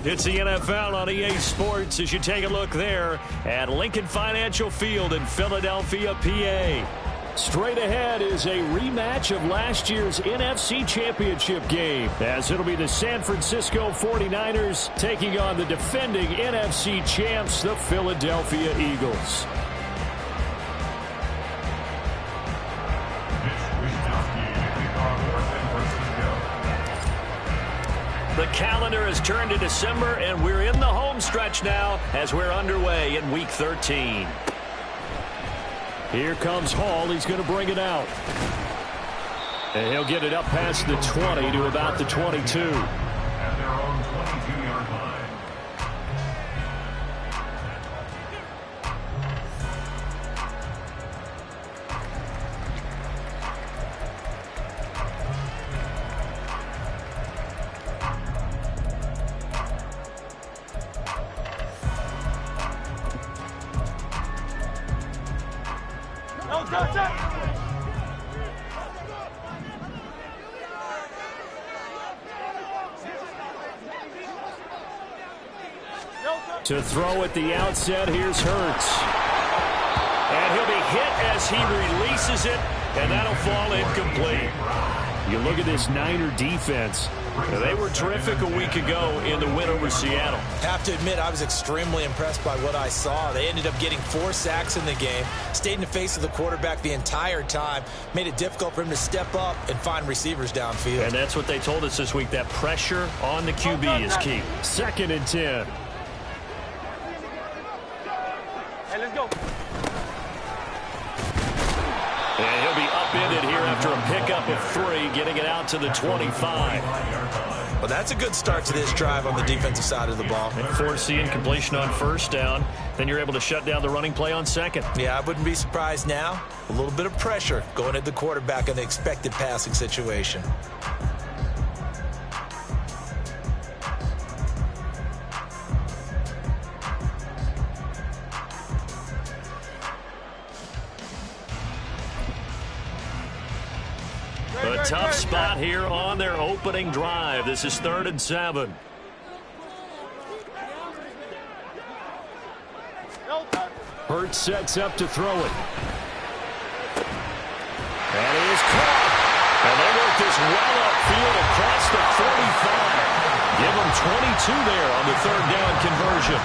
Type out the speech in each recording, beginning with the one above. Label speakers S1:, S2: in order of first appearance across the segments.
S1: It's the NFL on EA Sports as you take a look there at Lincoln Financial Field in Philadelphia, PA. Straight ahead is a rematch of last year's NFC Championship game, as it'll be the San Francisco 49ers taking on the defending NFC champs, the Philadelphia Eagles. The calendar has turned to December, and we're in the home stretch now as we're underway in Week 13. Here comes Hall. He's going to bring it out. And he'll get it up past the 20 to about the 22.
S2: At their own 22-yard line.
S1: To throw at the outset, here's Hurts. And he'll be hit as he releases it, and that'll fall incomplete. You look at this Niner defense. They were terrific a week ago in the win over Seattle.
S3: Have to admit, I was extremely impressed by what I saw. They ended up getting 4 sacks in the game, stayed in the face of the quarterback the entire time, made it difficult for him to step up and find receivers downfield.
S1: And that's what they told us this week, that pressure on the QB is key. 2nd and 10.
S4: Hey, let's go.
S1: And he'll be upended here after a pickup of 3, getting it out to the 25.
S3: Well, that's a good start to this drive on the defensive side of the ball.
S1: And force the incompletion on 1st down. Then you're able to shut down the running play on 2nd.
S3: Yeah, I wouldn't be surprised now. A little bit of pressure going at the quarterback in the expected passing situation.
S1: A tough spot here on their opening drive. This is 3rd and 7. Hurts sets up to throw it. And he is caught. And they work this well upfield across the 45. Give them 22 there on the 3rd down conversion.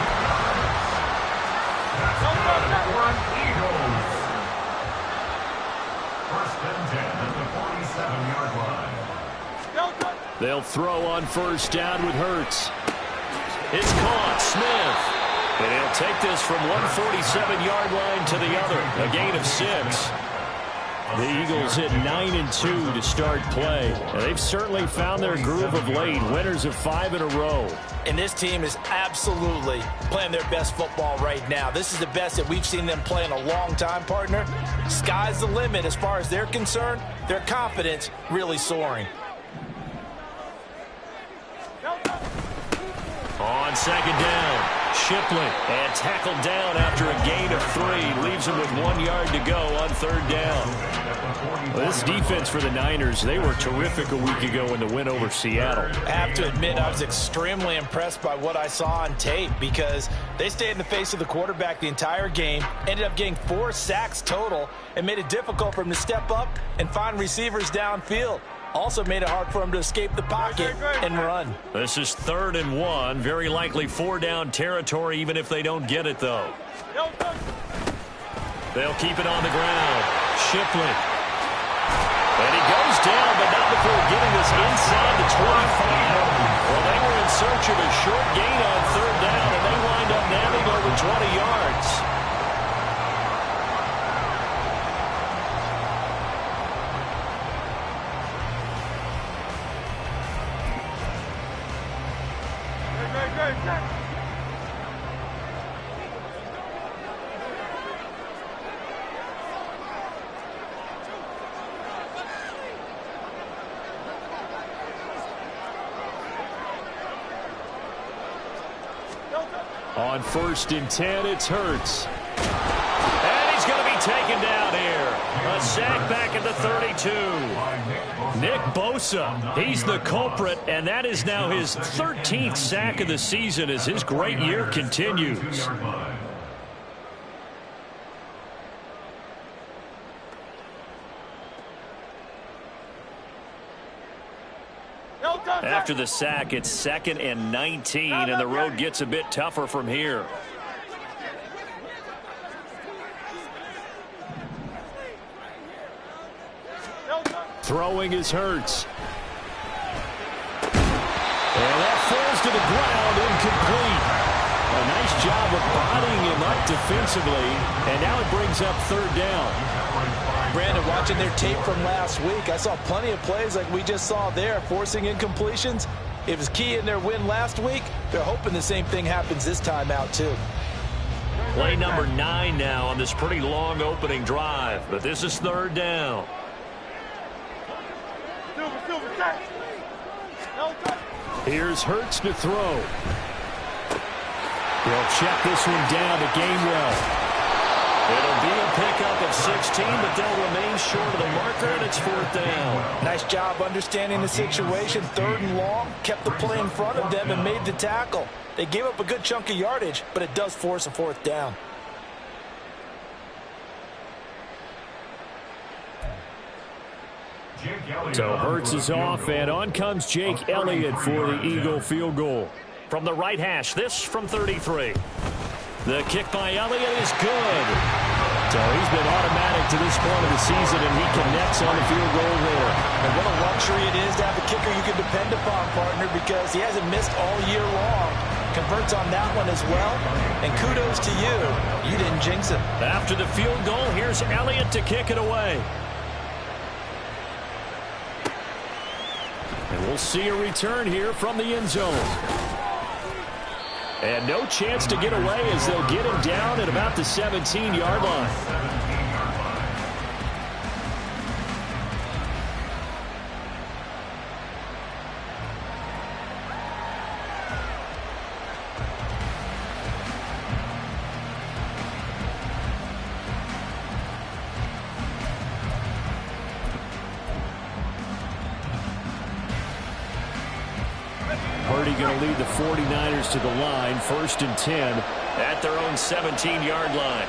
S1: They'll throw on 1st down with Hurts. It's caught. Smith. And he'll take this from 147-yard line to the other. A gain of 6. The Eagles hit 9-2 to start play. And they've certainly found their groove of late. Winners of 5 in a row.
S3: And this team is absolutely playing their best football right now. This is the best that we've seen them play in a long time, partner. Sky's the limit as far as they're concerned. Their confidence really soaring.
S1: On 2nd down, Shipley, and tackled down after a gain of 3. Leaves him with 1 yard to go on 3rd down. Well, this defense for the Niners, they were terrific a week ago in the win over Seattle.
S3: I have to admit, I was extremely impressed by what I saw on tape because they stayed in the face of the quarterback the entire game, ended up getting 4 sacks total, and made it difficult for him to step up and find receivers downfield. Also made it hard for him to escape the pocket and run.
S1: This is 3rd and 1. Very likely 4-down territory, even if they don't get it, though. They'll keep it on the ground. Shipley. And he goes down, but not before getting this inside the 25. Well, they were in search of a short gain on 3rd down, and they wind up nabbing over 20 yards. On 1st and 10, it's Hurts. And he's going to be taken down here. A sack back at the 32. Nick Bosa, he's the culprit, and that is now his 13th sack of the season as his great year continues. After the sack, it's 2nd and 19, and the road gets a bit tougher from here. Throwing is Hurts. And that falls to the ground, incomplete. A nice job of bodying him up defensively, and now it brings up 3rd down.
S3: Brandon, watching their tape from last week, I saw plenty of plays like we just saw there, forcing incompletions. It was key in their win last week. They're hoping the same thing happens this time out, too.
S1: Play number 9 now on this pretty long opening drive, but this is 3rd down. Here's Hurts to throw. He'll check this one down to Gainwell. It'll be a pickup of 16, but they'll remain short of the marker, and it's 4th down.
S3: Nice job understanding the situation. 3rd and long, kept the play in front of them and made the tackle. They gave up a good chunk of yardage, but it does force a 4th down.
S1: So Hurts is off, and on comes Jake Elliott for the Eagle field goal. From the right hash, this from 33. The kick by Elliott is good. So he's been automatic to this point of the season, and he connects on the field goal there.
S3: And what a luxury it is to have a kicker you can depend upon, partner, because he hasn't missed all year long. Converts on that one as well. And kudos to you. You didn't jinx him.
S1: After the field goal, here's Elliott to kick it away. And we'll see a return here from the end zone. And no chance to get away as they'll get him down at about the 17-yard line. Purdy going to lead the 49ers to the line, 1st and 10 at their own 17-yard line.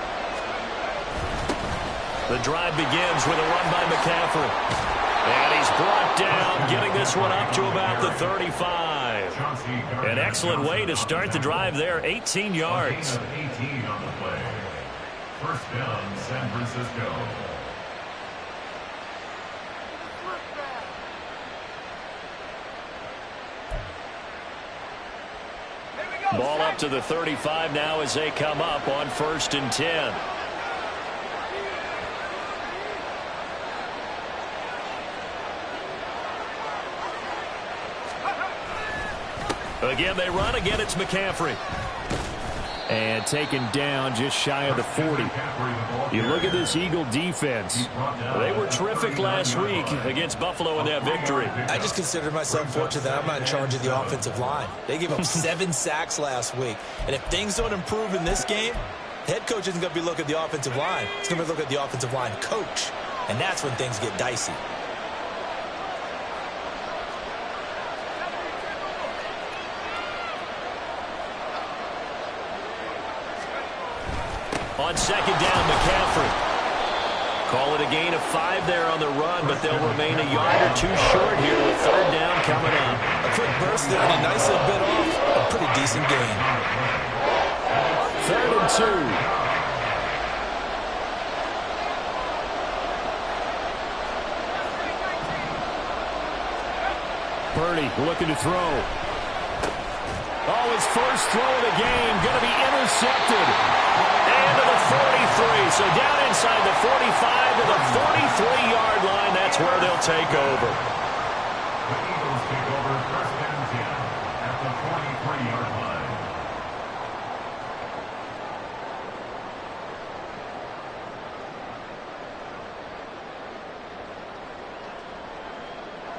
S1: The drive begins with a run by McCaffrey. And he's brought down, getting this one up to about the 35. An excellent way to start the drive there, 18 yards.
S2: 18 on the play. 1st down, San Francisco.
S1: Ball up to the 35 now as they come up on 1st and 10. Again, they run. Again, it's McCaffrey. And taken down just shy of the 40. You look at this Eagle defense. They were terrific last week against Buffalo in that victory.
S3: I just consider myself fortunate that I'm not in charge of the offensive line. They gave up 7 sacks last week. And if things don't improve in this game, the head coach isn't going to be looking at the offensive line. He's going to be looking at the offensive line coach. And that's when things get dicey.
S1: On 2nd down, McCaffrey. Call it a gain of 5 there on the run, but they'll remain a yard or 2 short here with 3rd down coming up.
S3: A quick burst there, and he nicely bit off a pretty decent gain.
S1: 3rd and 2. Purdy looking to throw. Oh, his first throw of the game going to be intercepted. And to the 43. So down inside the 45 to the 43-yard line. That's where they'll take over.
S2: The Eagles take over 1st and 10 at the 43-yard line.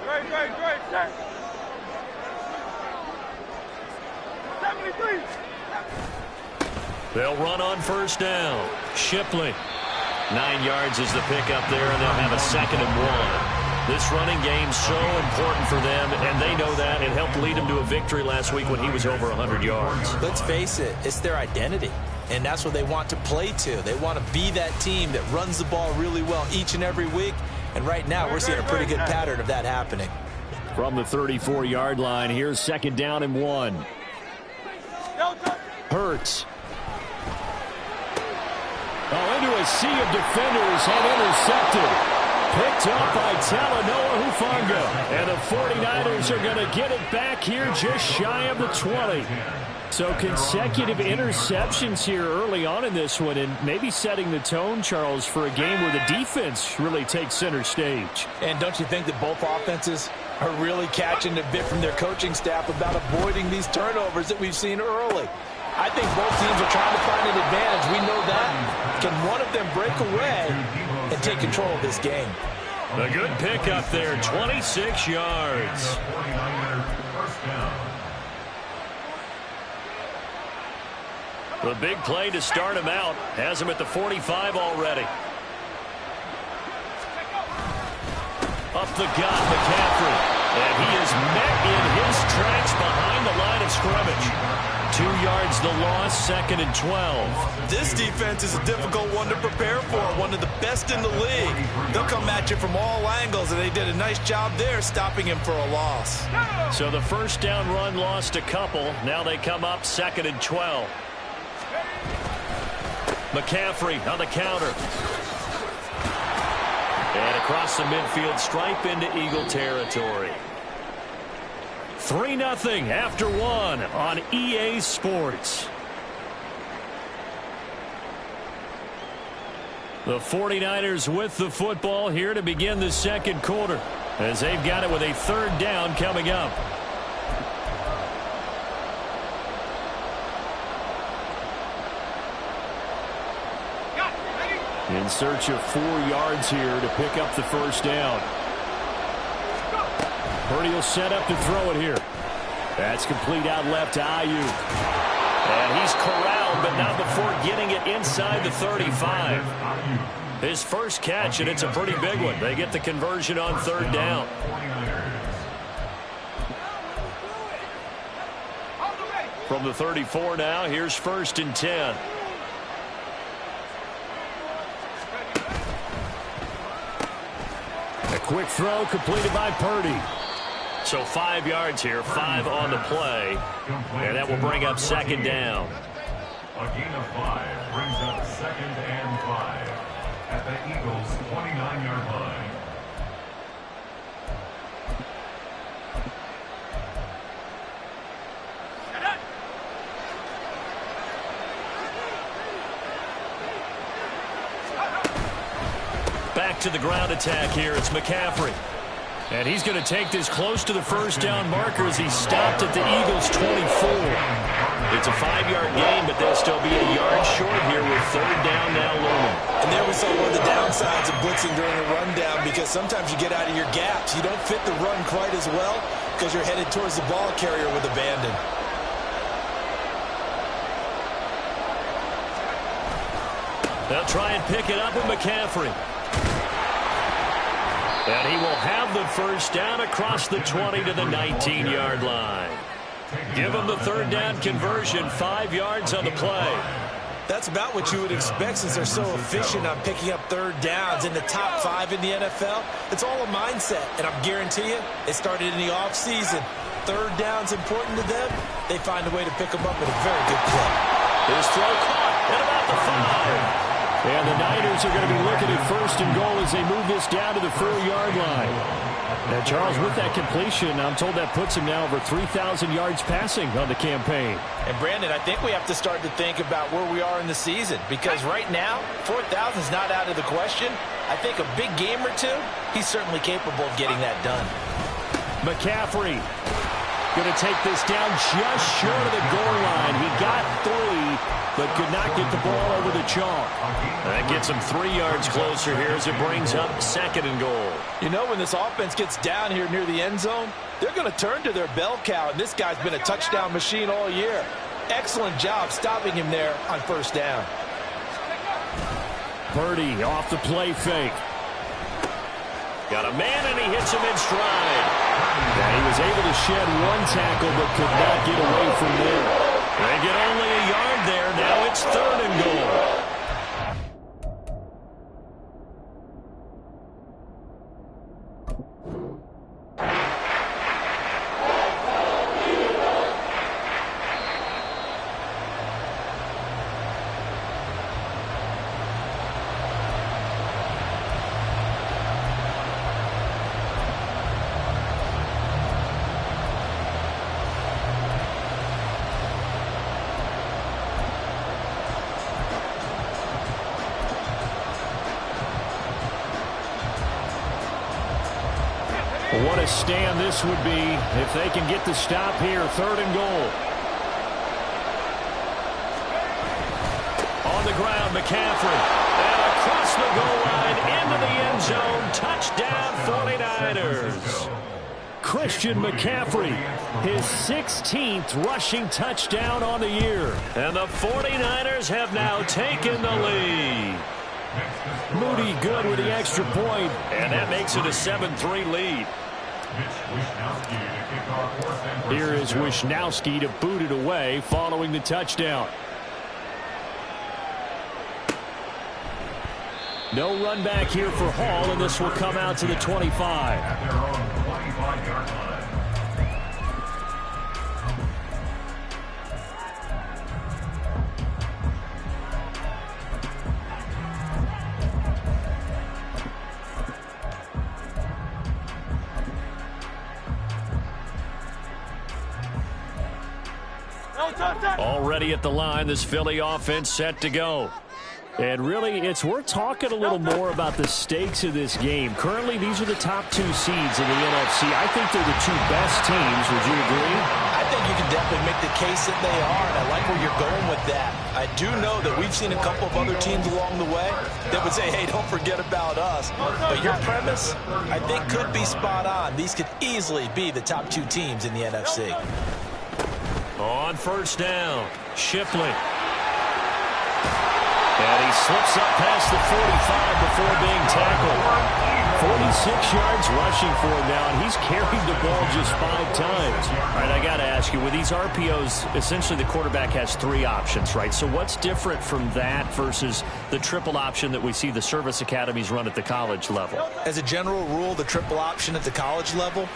S4: Great. 73.
S1: They'll run on 1st down. Shipley 9 yards is the pickup there, and they'll have a 2nd and 1. This running game's so important for them, and they know that. It helped lead them to a victory last week when he was over 100 yards.
S3: Let's face it, it's their identity, and that's what they want to play to. They want to be that team that runs the ball really well each and every week, and right now we're seeing a pretty good pattern of that happening.
S1: From the 34-yard line, here's 2nd down and 1. Hurts. Oh, into a sea of defenders and intercepted. Picked up by Talanoa Hufanga. And the 49ers are going to get it back here just shy of the 20. So consecutive interceptions here early on in this one, and maybe setting the tone, Charles, for a game where the defense really takes center stage.
S3: And don't you think that both offenses are really catching a bit from their coaching staff about avoiding these turnovers that we've seen early? I think both teams are trying to find an advantage. We know that. Can one of them break away and take control of this game?
S1: A good pickup there, 26 yards. The big play to start him out has him at the 45 already. Up the gut, McCaffrey. And he is met in his tracks behind the line of scrimmage. 2 yards the loss, 2nd and 12.
S3: This defense is a difficult one to prepare for, one of the best in the league. They'll come at you from all angles, and they did a nice job there stopping him for a loss.
S1: So the first down run lost a couple. Now they come up 2nd and 12. McCaffrey on the counter. And across the midfield stripe into Eagle territory. 3-0 after 1 on EA Sports. The 49ers with the football here to begin the second quarter, as they've got it with a 3rd down coming up. In search of 4 yards here to pick up the first down. Purdy will set up to throw it here. That's complete out left to Ayuk. And he's corralled, but not before getting it inside the 35. His first catch, and it's a pretty big one. They get the conversion on 3rd down. From the 34 now, here's 1st and 10. A quick throw completed by Purdy. So 5 yards here, 5 on the play. And that will bring up 2nd down.
S2: A gain of 5 brings up 2nd and 5 at the Eagles' 29-yard line.
S1: Back to the ground attack here. It's McCaffrey. And he's going to take this close to the first down marker as he stopped at the Eagles' 24. It's a 5-yard gain, but they'll still be a yard short here with 3rd down now looming.
S3: And there we saw one of the downsides of blitzing during a rundown, because sometimes you get out of your gaps. You don't fit the run quite as well because you're headed towards the ball carrier with abandon.
S1: They'll try and pick it up with McCaffrey. And he will have the first down across the 20 to the 19-yard line. Give him the 3rd down conversion, 5 yards on the play.
S3: That's about what you would expect since they're so efficient on picking up 3rd downs in the top 5 in the NFL. It's all a mindset, and I guarantee you, it started in the offseason. 3rd down's important to them. They find a way to pick them up at a very good clip.
S1: His throw caught at about the 5. And the Niners are going to be looking at 1st and goal as they move this down to the 4-yard line. And Charles, with that completion, I'm told that puts him now over 3,000 yards passing on the campaign.
S3: And Brandon, I think we have to start to think about where we are in the season, because right now, 4,000 is not out of the question. I think a big game or two, he's certainly capable of getting that done.
S1: McCaffrey going to take this down just short of the goal line. He got 3. But could not get the ball over the chalk. That gets him 3 yards closer here as it brings up 2nd and goal.
S3: You know, when this offense gets down here near the end zone, they're going to turn to their bell cow, and this guy's been a touchdown machine all year. Excellent job stopping him there on 1st down.
S1: Purdy off the play fake. Got a man, and he hits him in stride. And he was able to shed one tackle, but could not get away from there. They get only a yard there. Now it's 3rd and goal. What a stand this would be if they can get the stop here. 3rd and goal. On the ground, McCaffrey. And across the goal line into the end zone. Touchdown, 49ers. Christian McCaffrey, his 16th rushing touchdown on the year. And the 49ers have now taken the lead. Moody good with the extra point, and that makes it a 7-3 lead. Here is Wishnowski to boot it away following the touchdown. No run back here for Hall, and this will come out to the 25.
S2: At their own 25-yard line.
S1: Already at the line, this Philly offense set to go. And really, it's worth talking a little more about the stakes of this game. Currently, these are the top 2 seeds in the NFC. I think they're the 2 best teams. Would you agree?
S3: I think you can definitely make the case that they are, and I like where you're going with that. I do know that we've seen a couple of other teams along the way that would say, hey, don't forget about us. But your premise, I think, could be spot on. These could easily be the top 2 teams in the NFC.
S1: On 1st down, Shipley. And he slips up past the 45 before being tackled. 46 yards rushing for him now, and he's carried the ball just 5 times. All right, I got to ask you, with these RPOs, essentially the quarterback has 3 options, right? So what's different from that versus the triple option that we see the service academies run at the college level?
S3: As a general rule, the triple option at the college level,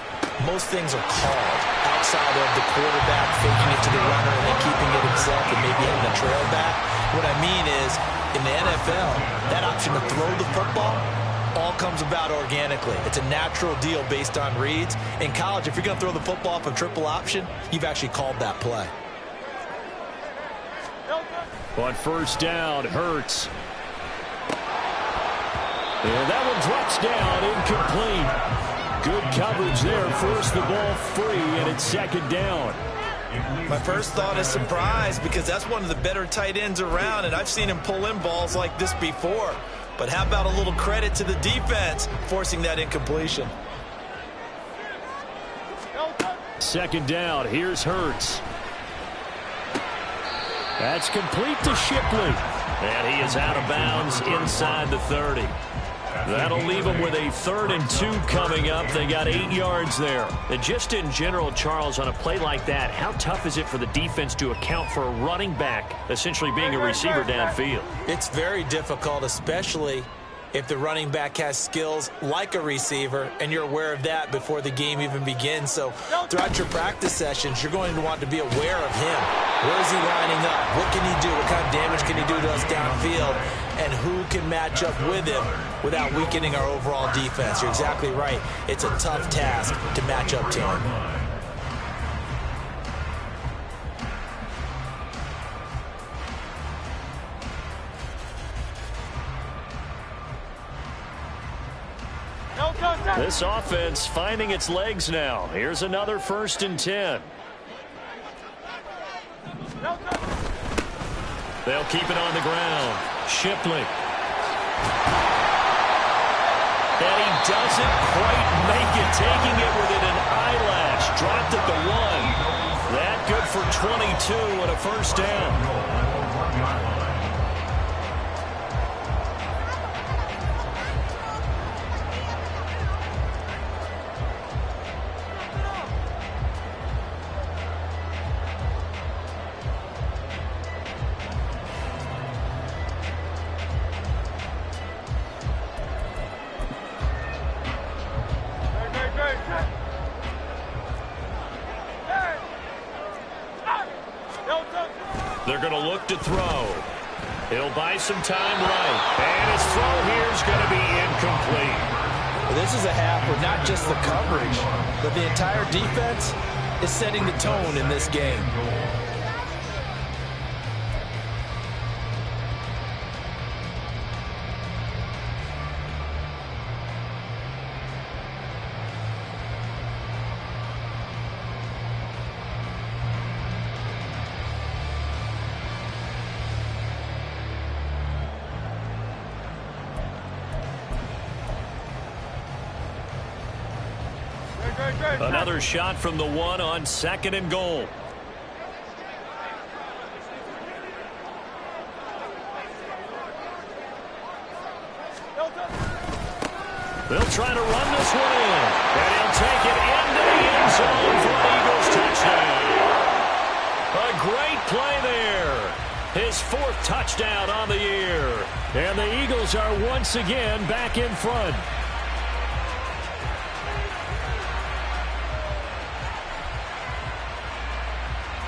S3: most things are called outside of the quarterback faking it to the runner and then keeping it himself and maybe having a trail back. What I mean is, in the NFL, that option to throw the football all comes about organically. It's a natural deal based on reads. In college, if you're going to throw the football off a triple option, you've actually called that play.
S1: On 1st down, Hurts. And that one drops down, incomplete. Good coverage there, forced the ball free, and it's 2nd down.
S3: My first thought is surprise, because that's one of the better tight ends around, and I've seen him pull in balls like this before. But how about a little credit to the defense forcing that incompletion?
S1: 2nd down, here's Hurts. That's complete to Shipley. And he is out of bounds inside the 30. That'll leave them with a 3rd and 2 coming up. They got 8 yards there. And just in general, Charles, on a play like that, how tough is it for the defense to account for a running back essentially being a receiver downfield?
S3: It's very difficult, especially if the running back has skills like a receiver, and you're aware of that before the game even begins. So throughout your practice sessions, you're going to want to be aware of him. Where is he lining up? What can he do? What kind of damage can he do to us downfield? And who can match up with him without weakening our overall defense? You're exactly right. It's a tough task to match up to him.
S1: This offense finding its legs now. Here's another 1st and 10. They'll keep it on the ground. Shipley. And he doesn't quite make it, taking it within an eyelash. Dropped at the 1. That good for 22 and a 1st down. They're going to look to throw. He'll buy some time right. And his throw here is going to be incomplete.
S3: Well, this is a half where not just the coverage, but the entire defense is setting the tone in this game.
S1: Another shot from the one on 2nd and goal. They'll try to run this one in. And he'll take it into the end zone for an Eagles touchdown. A great play there. His 4th touchdown on the year. And the Eagles are once again back in front.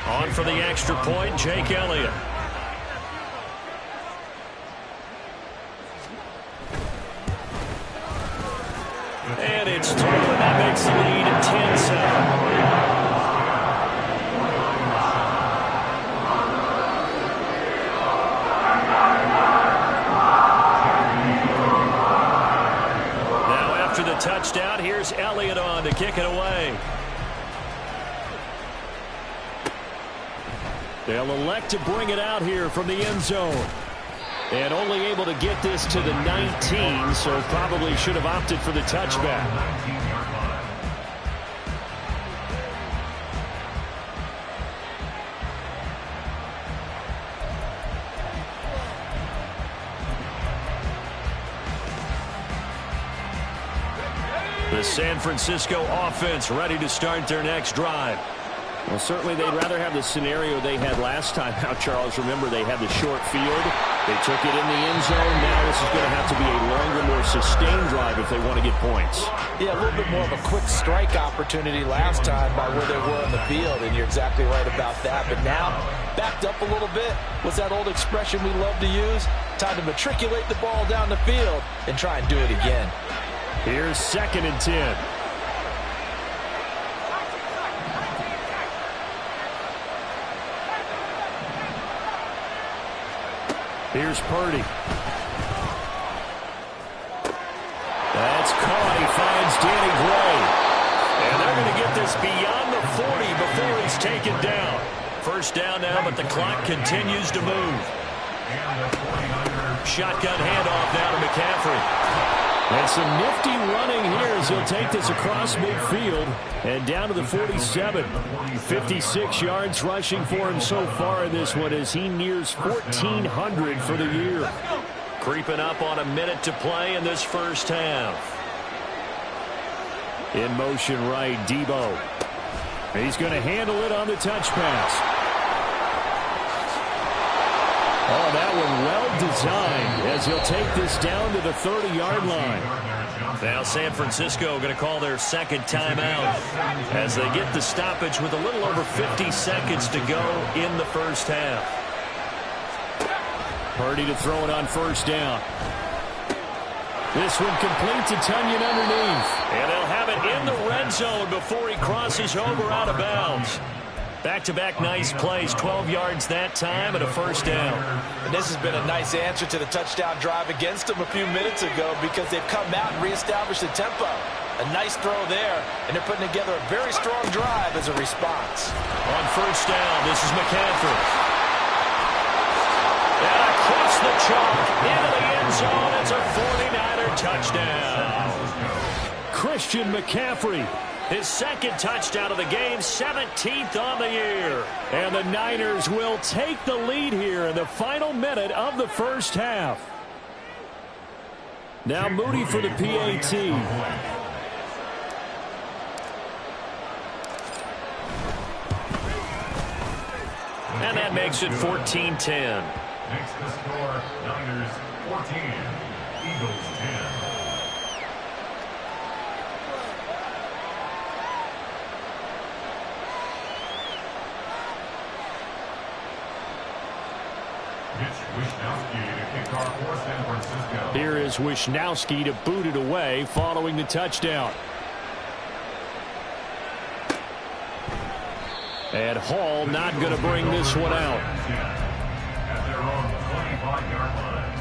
S1: On for the extra point, Jake Elliott. And it's through, and that makes the lead 10-7. Now after the touchdown, here's Elliott on to kick it away. They'll elect to bring it out here from the end zone. And only able to get this to the 19, so probably should have opted for the touchback. The San Francisco offense ready to start their next drive.
S5: Well, certainly they'd rather have the scenario they had last time out, Charles. Remember, they had the short field. They took it in the end zone. Now this is going to have to be a longer, more sustained drive if they want to get points.
S3: Yeah, a little bit more of a quick strike opportunity last time by where they were on the field, and you're exactly right about that. But now, backed up a little bit. What's that old expression we love to use? Time to matriculate the ball down the field and try and do it again.
S1: Here's 2nd and 10. Here's Purdy. That's caught. He finds Danny Gray. And they're going to get this beyond the 40 before he's taken down. First down now, but the clock continues to move. Shotgun handoff now to McCaffrey. And some nifty running here as he'll take this across midfield and down to the 47. 56 yards rushing for him so far in this one as he nears 1,400 for the year. Creeping up on a minute to play in this first half. In motion right, Debo. He's going to handle it on the touch pass. Oh, that one well designed as he'll take this down to the 30-yard line. Now San Francisco going to call their 2nd timeout as they get the stoppage with a little over 50 seconds to go in the first half. Purdy to throw it on first down. This one complete to Tunyon underneath. And they'll have it in the red zone before he crosses over out of bounds. Back-to-back nice plays, 12 yards that time and a first down.
S3: And this has been a nice answer to the touchdown drive against them a few minutes ago because they've come out and reestablished the tempo. A nice throw there, and they're putting together a very strong drive as a response.
S1: On first down, this is McCaffrey. And across the chalk, into the end zone, it's a 49er touchdown. Christian McCaffrey. His 2nd touchdown of the game, 17th on the year. And the Niners will take the lead here in the final minute of the first half. Now Moody for the PAT. And that makes it 14-10.
S2: Makes the score Niners 14, Eagles 10.
S1: Here is Wisnowski to boot it away following the touchdown. And Hall not going to bring this one out.
S2: At their own 25-yard line.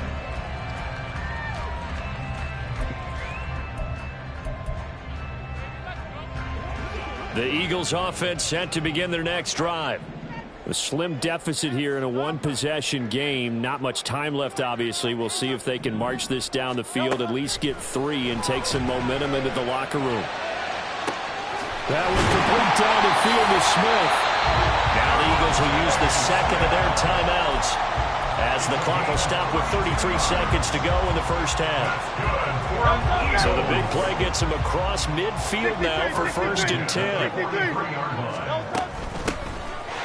S1: The Eagles offense set to begin their next drive. A slim deficit here in a one-possession game. Not much time left, obviously. We'll see if they can march this down the field, at least get 3, and take some momentum into the locker room. That was complete down the field to Smith. Now the Eagles will use the second of their timeouts as the clock will stop with 33 seconds to go in the first half. So the big play gets them across midfield now for 1st and 10.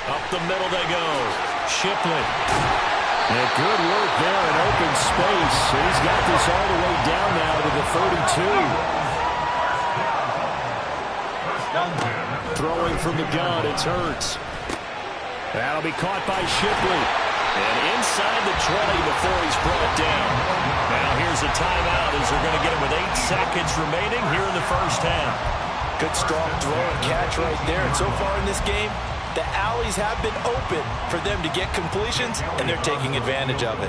S1: Up the middle they go. Shipley. And good work there in open space. He's got this all the way down now to the 32. Throwing from the gun, it's Hurts. That'll be caught by Shipley. And inside the 20 before he's brought down. Now here's a timeout as they're going to get him with 8 seconds remaining here in the first half.
S3: Good strong throw and catch right there. And so far in this game, the alleys have been open for them to get completions, and they're taking advantage of it.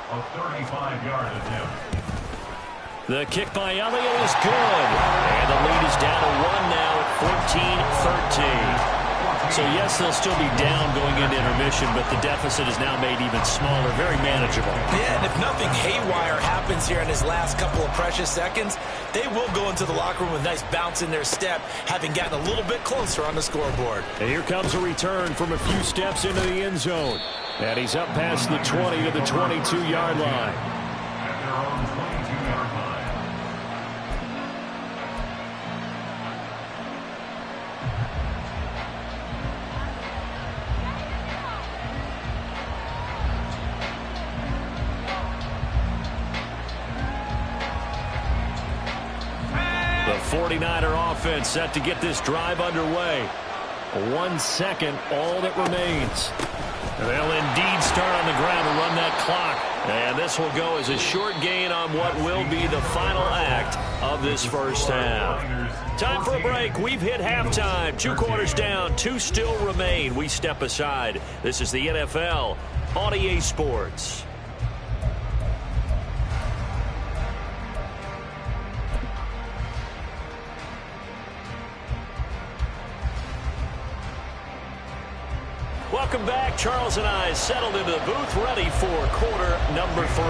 S2: A 35-yard attempt.
S1: The kick by Elliott is good. And the lead is down to 1 now at 14-13. So, yes, they'll still be down going into intermission, but the deficit is now made even smaller, very manageable.
S3: Yeah, and if nothing haywire happens here in his last couple of precious seconds, they will go into the locker room with a nice bounce in their step, having gotten a little bit closer on the scoreboard.
S1: And here comes a return from a few steps into the end zone. And he's up past the 20 to the 22-yard line.
S2: At their own 22-yard line.
S1: The 49er offense set to get this drive underway. 1 second, all that remains. They'll indeed start on the ground to run that clock. And this will go as a short gain on what will be the final act of this first half. Time for a break. We've hit halftime. 2 quarters down, 2 still remain. We step aside. This is the NFL on EA Sports. Welcome back. Charles and I settled into the booth, ready for quarter number 3.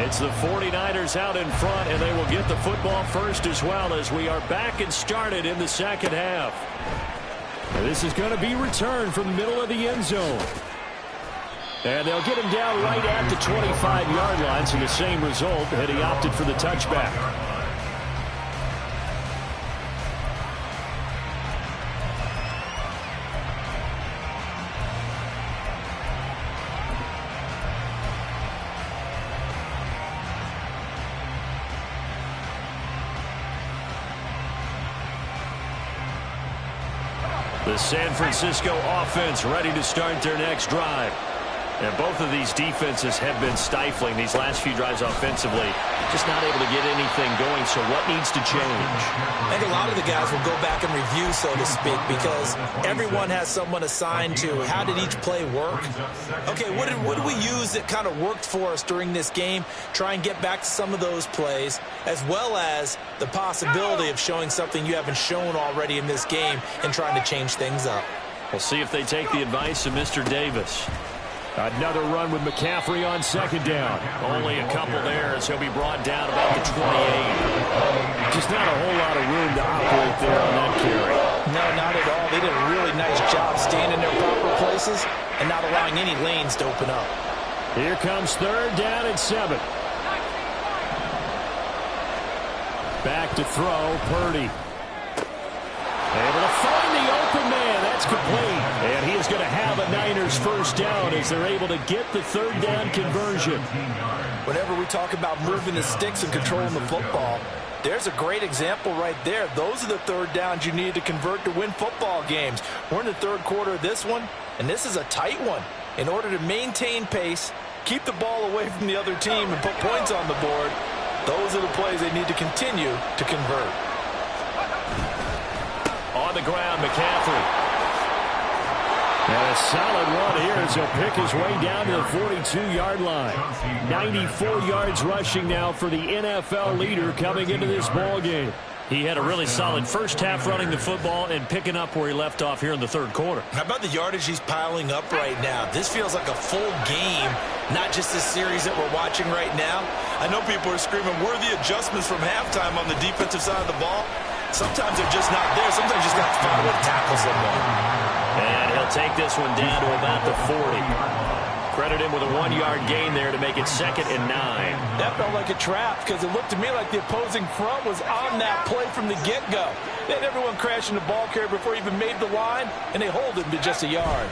S1: It's the 49ers out in front, and they will get the football first as well as we are back and started in the second half. And this is going to be returned from the middle of the end zone. And they'll get him down right at the 25-yard line, so the same result, and he opted for the touchback. The San Francisco offense ready to start their next drive. And both of these defenses have been stifling these last few drives offensively. Just not able to get anything going, so what needs to change?
S3: I think a lot of the guys will go back and review, so to speak, because everyone has someone assigned to how did each play work. Okay, what did we use that kind of worked for us during this game? Try and get back to some of those plays, as well as the possibility of showing something you haven't shown already in this game and trying to change things up.
S1: We'll see if they take the advice of Mr. Davis. Another run with McCaffrey on second down. Only a couple there as he'll be brought down about the 28. Just not a whole lot of room to operate there on that carry.
S3: No, not at all. They did a really nice job staying in their proper places and not allowing any lanes to open up.
S1: Here comes 3rd down and 7. Back to throw, Purdy. Able to find the open man. That's complete. And he is going to have a Niners first down as they're able to get the third down conversion.
S3: Whenever we talk about moving the sticks and controlling the football, there's a great example right there. Those are the third downs you need to convert to win football games. We're in the third quarter of this one, and this is a tight one. In order to maintain pace, keep the ball away from the other team, and put points on the board, those are the plays they need to continue to convert.
S1: On the ground, McCaffrey. And a solid run here as he'll pick his way down to the 42-yard line. 94 yards rushing now for the NFL leader coming into this ball game.
S5: He had a really solid first half running the football and picking up where he left off here in the third quarter.
S3: How about the yardage he's piling up right now? This feels like a full game, not just this series that we're watching right now. I know people are screaming, worthy adjustments from halftime on the defensive side of the ball. Sometimes they're just not there. Sometimes you just got to find a way to tackle someone.
S1: And he'll take this one down to about the 40. Credit him with a 1-yard gain there to make it 2nd and 9.
S3: That felt like a trap because it looked to me like the opposing front was on that play from the get-go. They had everyone crashing the ball carrier before he even made the line, and they hold him to just a yard.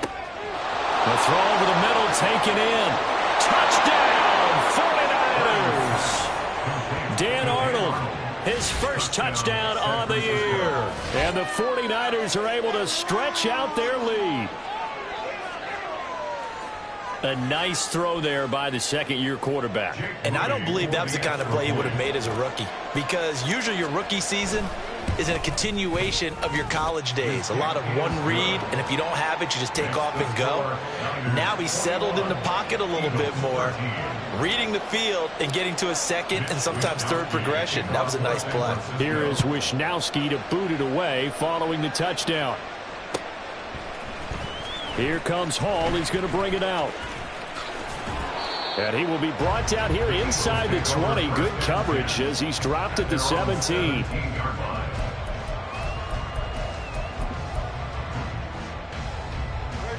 S1: The throw over the middle, taken in. Touchdown, 49ers! Dan Arnold, his first touchdown on the year. And the 49ers are able to stretch out their lead. A nice throw there by the second-year quarterback.
S3: And I don't believe that was the kind of play he would have made as a rookie, because usually your rookie season is a continuation of your college days. A lot of one read, and if you don't have it, you just take off and go. Now he's settled in the pocket a little bit more, reading the field and getting to a second and sometimes third progression. That was a nice play.
S1: Here is Wisnowski to boot it away following the touchdown. Here comes Hall. He's going to bring it out. And he will be brought down here inside the 20. Good coverage as he's dropped at the 17.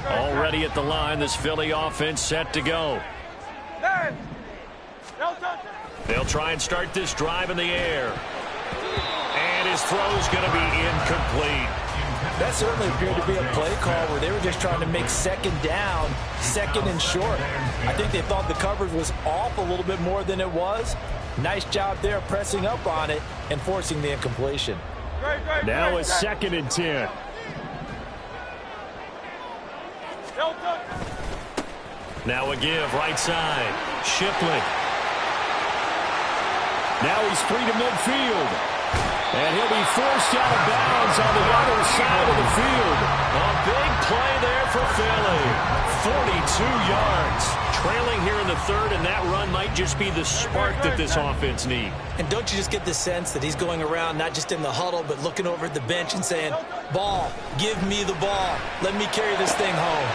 S1: Already at the line, this Philly offense set to go. They'll try and start this drive in the air. And his throw's going to be incomplete.
S3: That certainly appeared to be a play call where they were just trying to make second down, second and short. I think they thought the coverage was off a little bit more than it was. Nice job there pressing up on it and forcing the incompletion.
S1: Now it's 2nd and 10. Now a give, right side. Shipley. Now he's free to midfield. And he'll be forced out of bounds on the other side of the field. A big play there for Philly. 42 yards. Trailing here in the third, and that run might just be the spark that this offense needs.
S3: And don't you just get the sense that he's going around not just in the huddle, but looking over at the bench and saying, ball, give me the ball. Let me carry this thing home.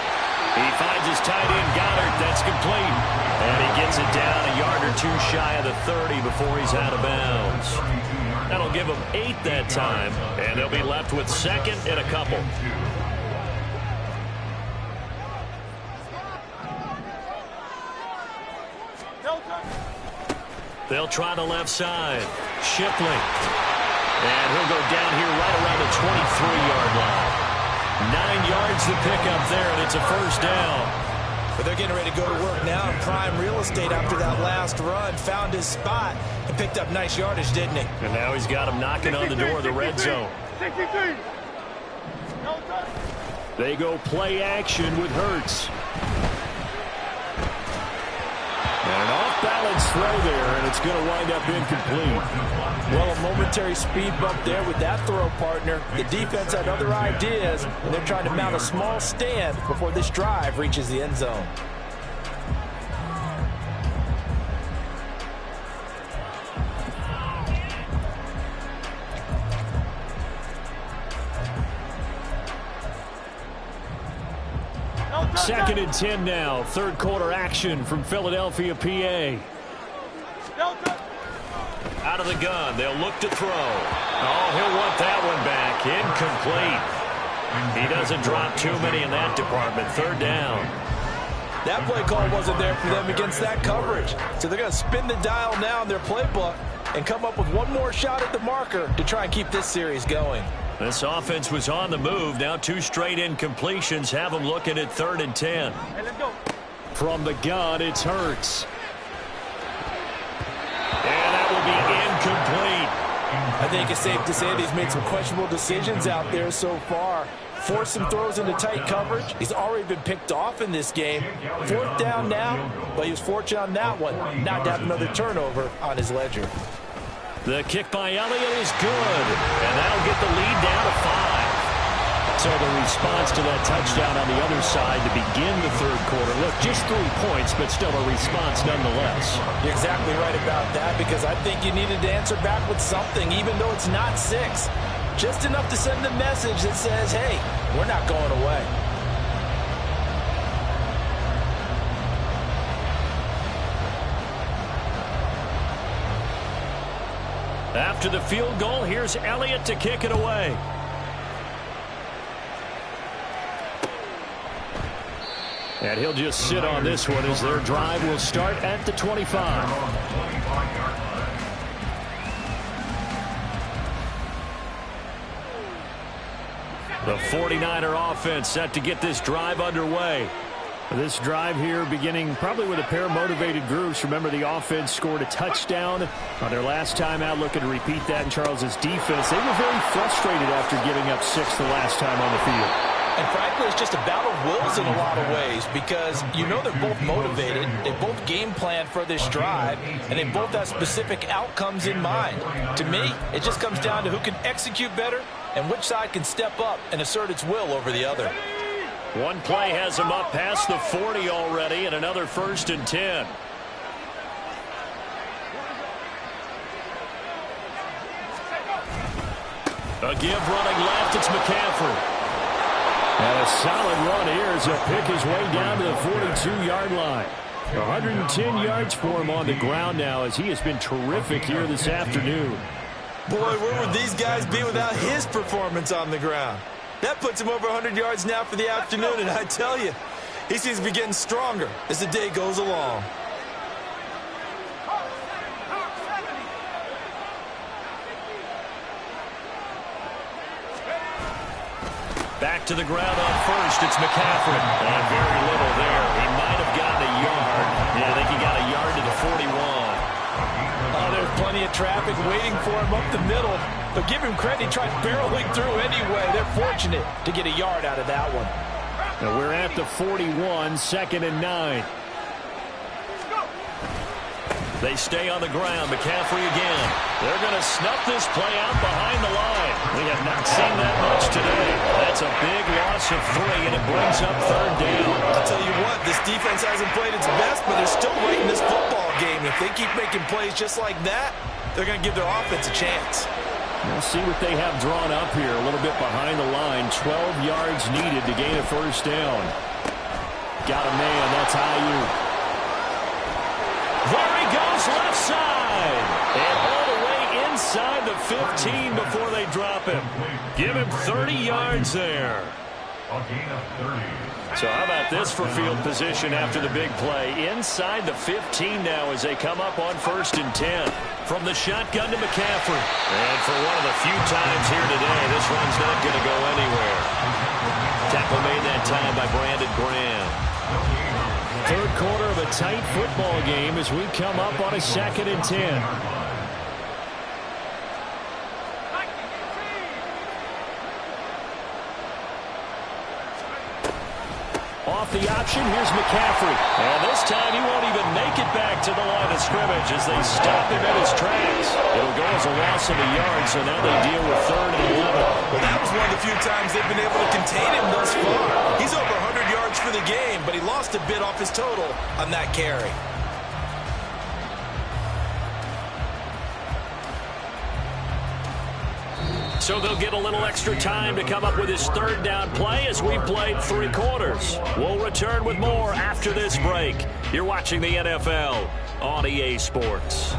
S1: He finds his tight end, Goddard. That's complete. And he gets it down a yard or two shy of the 30 before he's out of bounds. That'll give him 8 that time, and they'll be left with 2nd and a couple. They'll try the left side. Shipley. And he'll go down here right around the 23-yard line. 9 yards to pick up there, and it's a first down.
S3: But they're getting ready to go to work now in prime real estate after that last run. Found his spot and picked up nice yardage, didn't he?
S1: And now he's got him knocking on the door of the red zone. They go play action with Hurts. And an off-balance throw there, and it's going to wind up incomplete.
S3: Well, a momentary speed bump there with that throw, partner. The defense had other ideas, and they're trying to mount a small stand before this drive reaches the end zone.
S1: Second and 10 now. Third quarter action from Philadelphia, PA. Out of the gun. They'll look to throw. Oh, he'll want that one back. Incomplete. He doesn't drop too many in that department. Third down.
S3: That play call wasn't there for them against that coverage. So they're going to spin the dial now in their playbook and come up with one more shot at the marker to try and keep this series going.
S1: This offense was on the move. Now 2 straight incompletions have them looking at 3rd and 10.
S4: Hey, let's go.
S1: From the gun, it's Hurts. And that will be incomplete.
S3: I think it's safe to say that he's made some questionable decisions out there so far. Forced some throws into tight coverage. He's already been picked off in this game. 4th down now, but he was fortunate on that one not to have another turnover on his ledger.
S1: The kick by Elliott is good, and that'll get the lead down to 5. So the response to that touchdown on the other side to begin the 3rd quarter. Look, just 3 points, but still a response nonetheless.
S3: You're exactly right about that, because I think you needed to answer back with something, even though it's not 6. Just enough to send a message that says, hey, we're not going away.
S1: After the field goal, here's Elliott to kick it away. And he'll just sit on this one as their drive will start at the 25. The 49er offense set to get this drive underway. This drive here beginning probably with a pair of motivated groups. Remember, the offense scored a touchdown on their last time out. Looking to repeat that in Charles's defense. They were very frustrated after giving up 6 the last time on the field.
S3: And frankly, it's just a battle of wills in a lot of ways, because you know they're both motivated, they both game plan for this drive, and they both have specific outcomes in mind. To me, it just comes down to who can execute better and which side can step up and assert its will over the other.
S1: One play has them up past the 40 already, and another 1st and 10. A give running left, it's McCaffrey. And a solid run here as he'll pick his way down to the 42-yard line. 110 yards for him on the ground now, as he has been terrific here this afternoon.
S3: Boy, where would these guys be without his performance on the ground? That puts him over 100 yards now for the afternoon, and I tell you, he seems to be getting stronger as the day goes along.
S1: Back to the ground on 1st, it's McCaffrey. And very little there. He might have gotten a yard. Yeah, I think he got a yard to the 41.
S3: Oh, there's plenty of traffic waiting for him up the middle. But give him credit, he tried barreling through anyway. They're fortunate to get a yard out of that one.
S1: Now we're at the 41, 2nd and 9. They stay on the ground. McCaffrey again. They're going to snuff this play out behind the line. We have not seen that much today. That's a big loss of 3, and it brings up 3rd down.
S3: I'll tell you what, this defense hasn't played its best, but they're still right in this football game. If they keep making plays just like that, they're going to give their offense a chance.
S1: We'll see what they have drawn up here. A little bit behind the line. 12 yards needed to gain a 1st down. Got a man. That's Ayuk. There he goes, left side. And all the way inside the 15 before they drop him. Give him 30 yards there.
S2: A gain of 30.
S1: So how about this for field position after the big play? Inside the 15 now as they come up on 1st and 10. From the shotgun to McCaffrey. And for one of the few times here today, this one's not going to go anywhere. Tackle made that time by Brandon Graham. 3rd quarter of a tight football game as we come up on a 2nd and 10. Off the option, here's McCaffrey. And this time he won't even make it back to the line of scrimmage as they stop him in his tracks. It'll go as a loss of a yard, so now they deal with 3rd and 11.
S3: Well, that was one of the few times they've been able to contain him thus far. He's over 100 yards for the game, but he lost a bit off his total on that carry.
S1: So they'll get a little extra time to come up with his 3rd down play as we played 3 quarters. We'll return with more after this break. You're watching the NFL on EA Sports.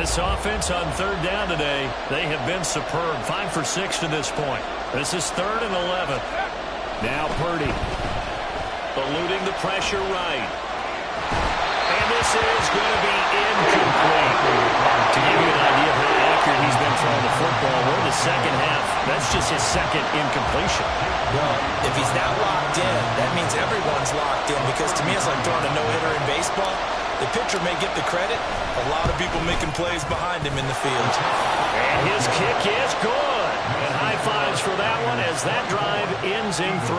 S1: This offense on third down today, they have been superb. 5 for 6 to this point. This is 3rd and 11. Now Purdy. Eluding the pressure right. And this is going to be incomplete. To give you an idea of how accurate he's been throwing the football, we're in the second half. That's just his second incompletion.
S3: Well, if he's not locked in, that means everyone's locked in, because to me it's like throwing a no-hitter in baseball. The pitcher may get the credit. A lot of people making plays behind him in the field.
S1: And his kick is good. And high fives for that one as that drive ends in 3.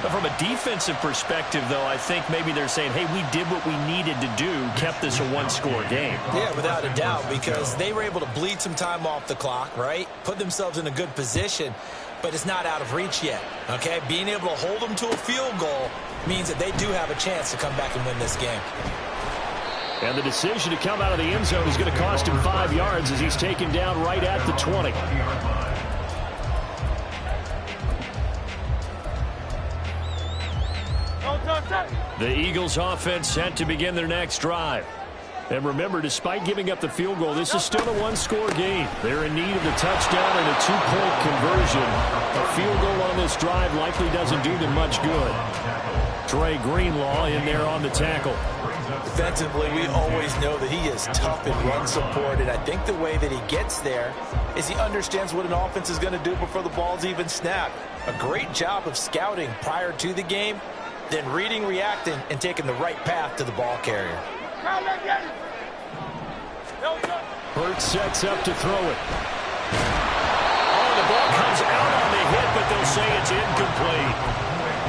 S1: But from a defensive perspective, though, I think maybe they're saying, hey, we did what we needed to do, kept this a one-score game.
S3: Yeah, without a doubt, because they were able to bleed some time off the clock, right? Put themselves in a good position, but it's not out of reach yet, okay? Being able to hold them to a field goal means that they do have a chance to come back and win this game.
S1: And the decision to come out of the end zone is going to cost him 5 yards as he's taken down right at the 20. The Eagles offense set to begin their next drive. And remember, despite giving up the field goal, this is still a one-score game. They're in need of the touchdown and a two-point conversion. A field goal on this drive likely doesn't do them much good. Trey Greenlaw in there on the tackle.
S3: Defensively, we always know that he is tough in run support, and I think the way that he gets there is he understands what an offense is going to do before the ball's even snapped. A great job of scouting prior to the game, then reading, reacting, and taking the right path to the ball carrier.
S1: Hurts sets up to throw it. Oh, the ball comes out on the hit, but they'll say it's incomplete.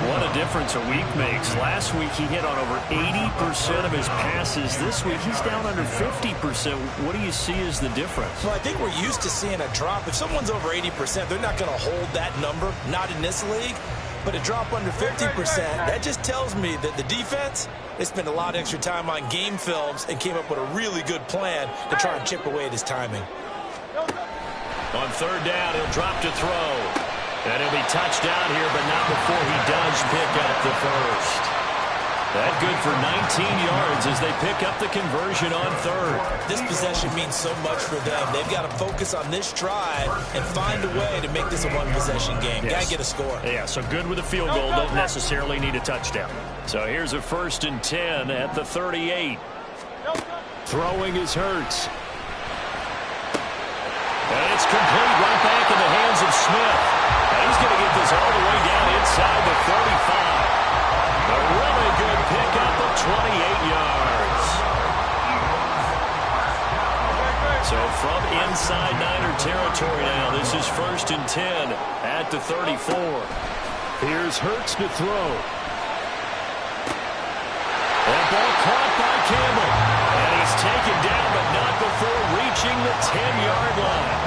S1: What a difference a week makes. Last week he hit on over 80% of his passes. This week he's down under 50%. What do you see as the difference?
S3: Well, I think we're used to seeing a drop. If someone's over 80%, they're not going to hold that number, not in this league. But a drop under 50%, that just tells me that the defense, they spent a lot of extra time on game films and came up with a really good plan to try and chip away at his timing.
S1: On third down, he'll drop to throw. And he'll be touched down here, but not before he does pick up the first. That good for 19 yards as they pick up the conversion on third.
S3: This possession means so much for them. They've got to focus on this drive and find a way to make this a one-possession game.
S1: Yes.
S3: Got to get a score.
S1: Yeah, so good with a field goal. Don't necessarily need a touchdown. So here's a 1st and 10 at the 38. Throwing is Hurts. And it's complete right back in the hands of Smith. And he's going to get this all the way down inside the 35. A really good pickup of 28 yards. So from inside Niner territory now, this is 1st and 10 at the 34. Here's Hurts to throw. That ball caught by Campbell. And he's taken down, but not before reaching the 10-yard line.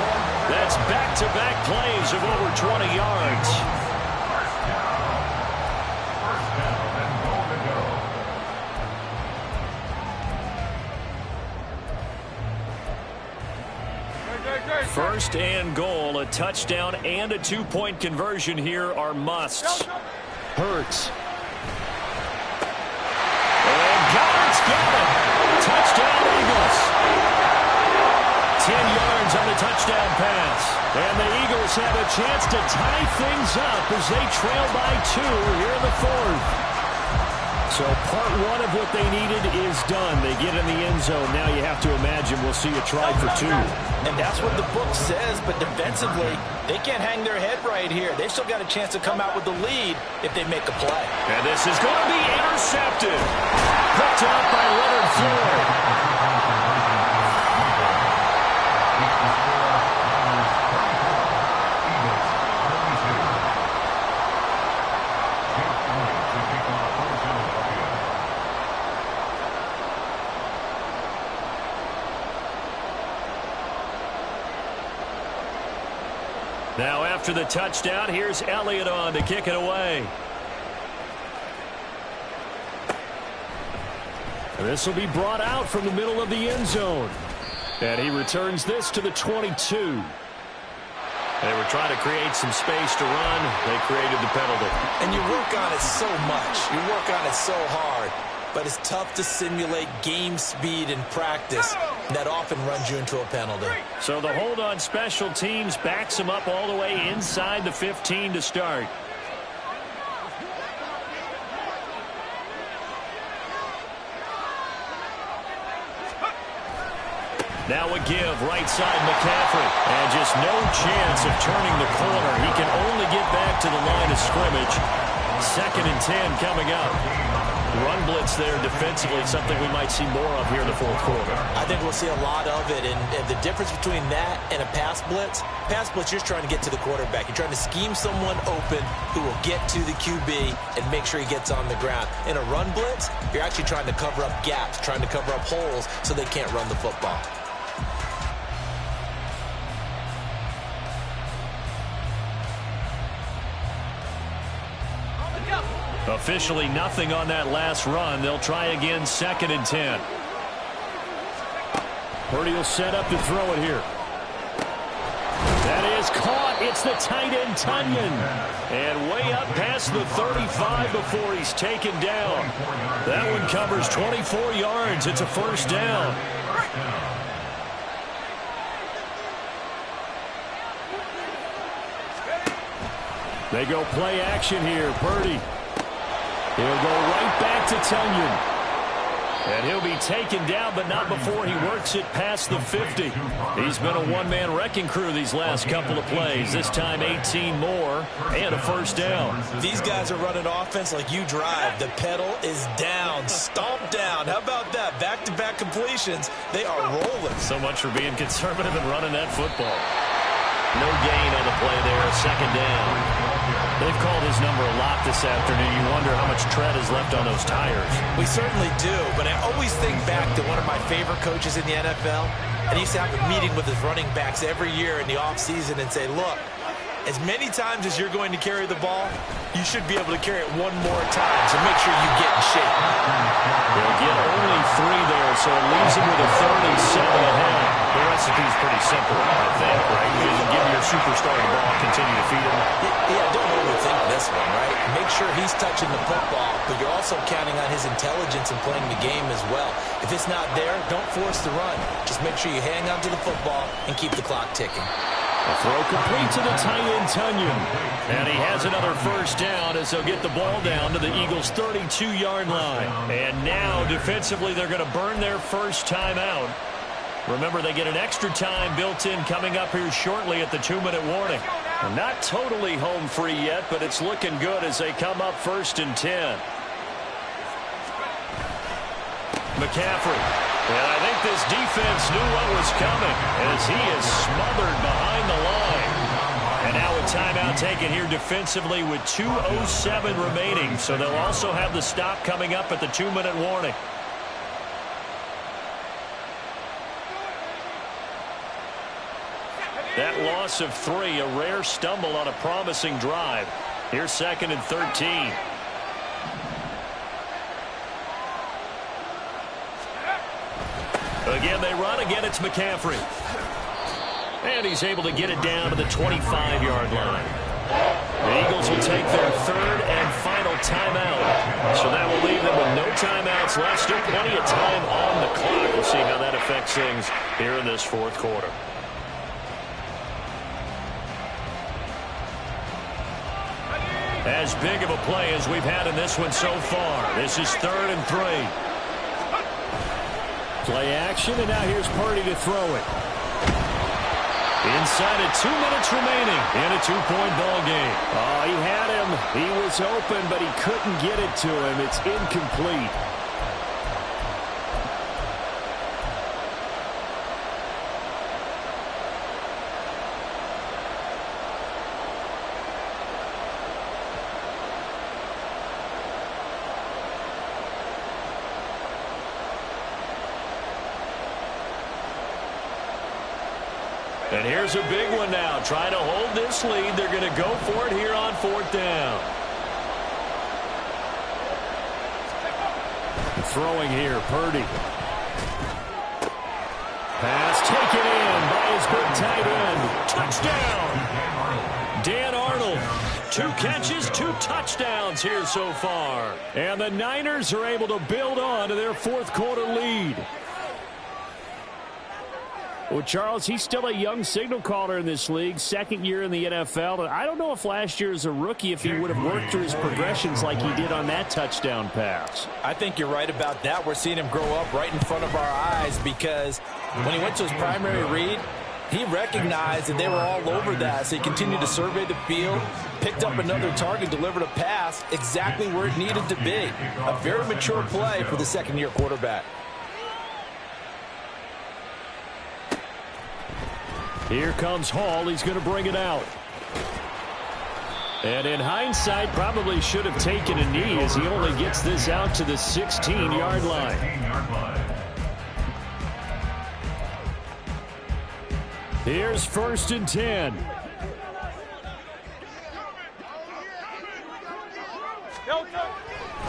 S1: That's back-to-back plays of over 20 yards. First and goal, a touchdown and a two-point conversion here are musts. Hurts. And Goddard's got it. Touchdown Eagles. 10 yards on the touchdown pass. And the Eagles have a chance to tie things up as they trail by 2 here in the 4th. So part one of what they needed is done. They get in the end zone. Now you have to imagine we'll see a try for 2.
S3: And that's what the book says, but defensively, they can't hang their head right here. They've still got a chance to come out with the lead if they make a play.
S1: And this is going to be intercepted. Picked up by Leonard Floyd. Now after the touchdown, here's Elliott on to kick it away. This will be brought out from the middle of the end zone. And he returns this to the 22. They were trying to create some space to run. They created the penalty.
S3: And you work on it so much. You work on it so hard. but it's tough to simulate game speed in practice. That often runs you into a penalty.
S1: So the hold on special teams backs him up all the way inside the 15 to start. Now a give, right side McCaffrey. And just no chance of turning the corner. He can only get back to the line of scrimmage. 2nd and 10 coming up. Run blitz there defensively, something we might see more of here in the 4th quarter.
S3: I think we'll see a lot of it. And the difference between that and a pass blitz, you're trying to get to the quarterback. You're trying to scheme someone open who will get to the QB and make sure he gets on the ground. In a run blitz, you're actually trying to cover up gaps, trying to cover up holes so they can't run the football.
S1: Officially nothing on that last run. They'll try again, 2nd and 10. Purdy will set up to throw it here. That is caught. It's the tight end, Tunyon. And way up past the 35 before he's taken down. That one covers 24 yards. It's a 1st down. They go play action here. Purdy. He'll go right back to Tunyon. And he'll be taken down, but not before he works it past the 50. He's been a one-man wrecking crew these last couple of plays. This time 18 more and a 1st down.
S3: These guys are running offense like you drive. The pedal is down, stomp down. How about that? Back-to-back completions. They are rolling.
S1: So much for being conservative and running that football. No gain on the play there, 2nd down. They've called his number a lot this afternoon. You wonder how much tread is left on those tires.
S3: We certainly do, but I always think back to one of my favorite coaches in the NFL, and he used to have a meeting with his running backs every year in the offseason and say, look, as many times as you're going to carry the ball, you should be able to carry it one more time, so make sure you get in shape.
S1: They'll get only 3 there, so it leaves him with a 3rd and 7 ahead. The recipe's pretty simple, I think, right? You just give your superstar the ball, continue to feed him.
S3: Yeah, don't overthink this one, right? Make sure he's touching the football, but you're also counting on his intelligence and playing the game as well. If it's not there, don't force the run. Just make sure you hang on to the football and keep the clock ticking.
S1: A throw complete to the tight end, Tunyon. And he has another 1st down as they'll get the ball down to the Eagles' 32-yard line. And now, defensively, they're going to burn their 1st timeout. Remember, they get an extra time built in coming up here shortly at the 2-minute warning. And not totally home free yet, but it's looking good as they come up 1st and 10. McCaffrey. And I think this defense knew what was coming as he is smothered behind the line. And now a timeout taken here defensively with 2:07 remaining. So they'll also have the stop coming up at the 2-minute warning. That loss of 3, a rare stumble on a promising drive. Here's 2nd and 13. Again, they run. Again, it's McCaffrey. And he's able to get it down to the 25-yard line. The Eagles will take their 3rd and final timeout. So that will leave them with no timeouts left. Still plenty of time on the clock. We'll see how that affects things here in this 4th quarter. As big of a play as we've had in this one so far. This is 3rd and 3. Play action, and now here's Purdy to throw it. Inside of 2 minutes remaining in a 2-point ball game. Oh, he had him. He was open, but he couldn't get it to him. It's incomplete. And here's a big one now. Trying to hold this lead. They're going to go for it here on 4th down. Throwing here, Purdy. Pass taken in by his big tight end. Touchdown! Dan Arnold, 2 catches, 2 touchdowns here so far. And the Niners are able to build on to their fourth quarter lead. Well, Charles, he's still a young signal caller in this league, second year in the NFL. And I don't know if last year as a rookie if he would have worked through his progressions like he did on that touchdown pass.
S3: I think you're right about that. We're seeing him grow up right in front of our eyes because when he went to his primary read, he recognized that they were all over that. So he continued to survey the field, picked up another target, delivered a pass exactly where it needed to be. A very mature play for the second-year quarterback.
S1: Here comes Hall. He's going to bring it out. And in hindsight, probably should have taken a knee as he only gets this out to the 16-yard line. Here's 1st and 10.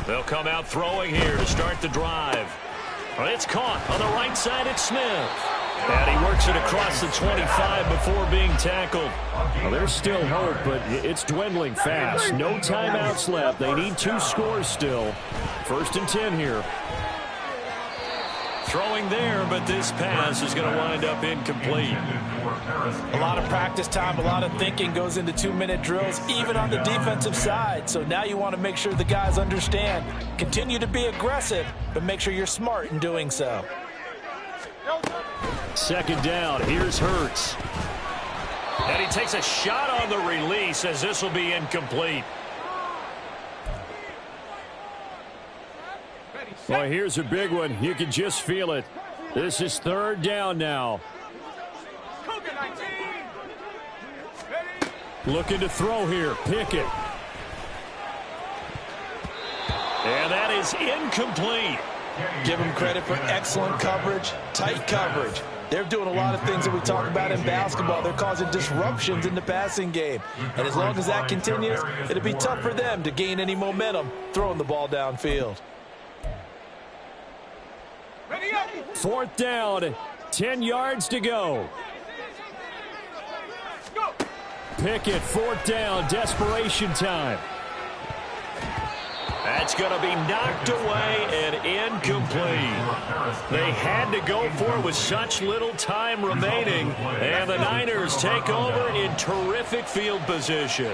S1: They'll come out throwing here to start the drive. Well, it's caught on the right side. It's Smith. And he works it across the 25 before being tackled. Well, there's still hope, but it's dwindling fast. No timeouts left. They need 2 scores still. 1st and 10 here. Throwing there, but this pass is going to wind up incomplete.
S3: A lot of practice time, a lot of thinking goes into 2-minute drills, even on the defensive side. So now you want to make sure the guys understand. Continue to be aggressive, but make sure you're smart in doing so.
S1: 2nd down. Here's Hurts. And he takes a shot on the release as this will be incomplete. Well, here's a big one. You can just feel it. This is 3rd down now. Looking to throw here. Pickett. And that is incomplete.
S3: Give them credit for excellent coverage, tight coverage. They're doing a lot of things that we talk about in basketball. They're causing disruptions in the passing game. And as long as that continues, it'll be tough for them to gain any momentum throwing the ball downfield.
S1: 4th down, 10 yards to go. Pickett, 4th down, desperation time. That's going to be knocked away and incomplete. They had to go for it with such little time remaining, and the Niners take over in terrific field position.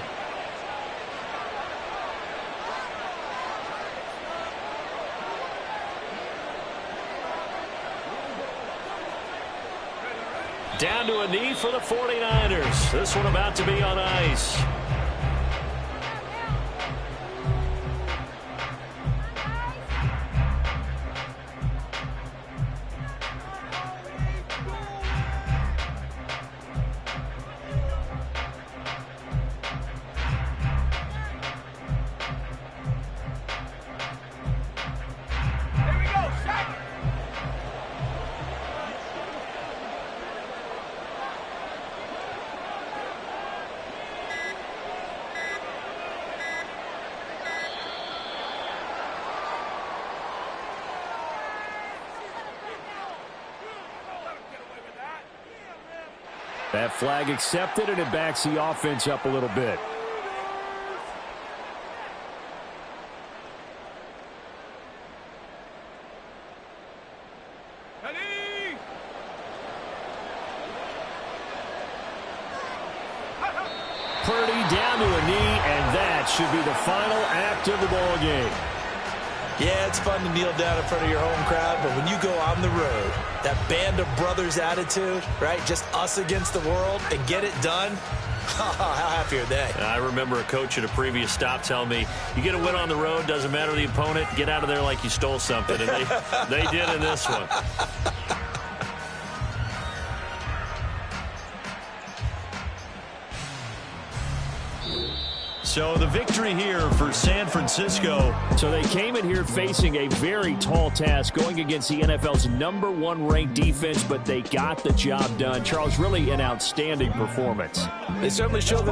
S1: Down to a knee for the 49ers. This one about to be on ice. That flag accepted, and it backs the offense up a little bit. Purdy down to a knee, and that should be the final act of the ball game.
S3: Yeah, it's fun to kneel down in front of your home crowd, but when you go on the road, that band of brothers attitude, right? Just us against the world and get it done. How happy are they?
S1: I remember a coach at a previous stop telling me, you get a win on the road, doesn't matter the opponent, get out of there like you stole something. And they did in this one. So the victory here for San Francisco. So they came in here facing a very tall task going against the NFL's #1 ranked defense, but they got the job done. Charles, really an outstanding performance.
S3: They certainly showed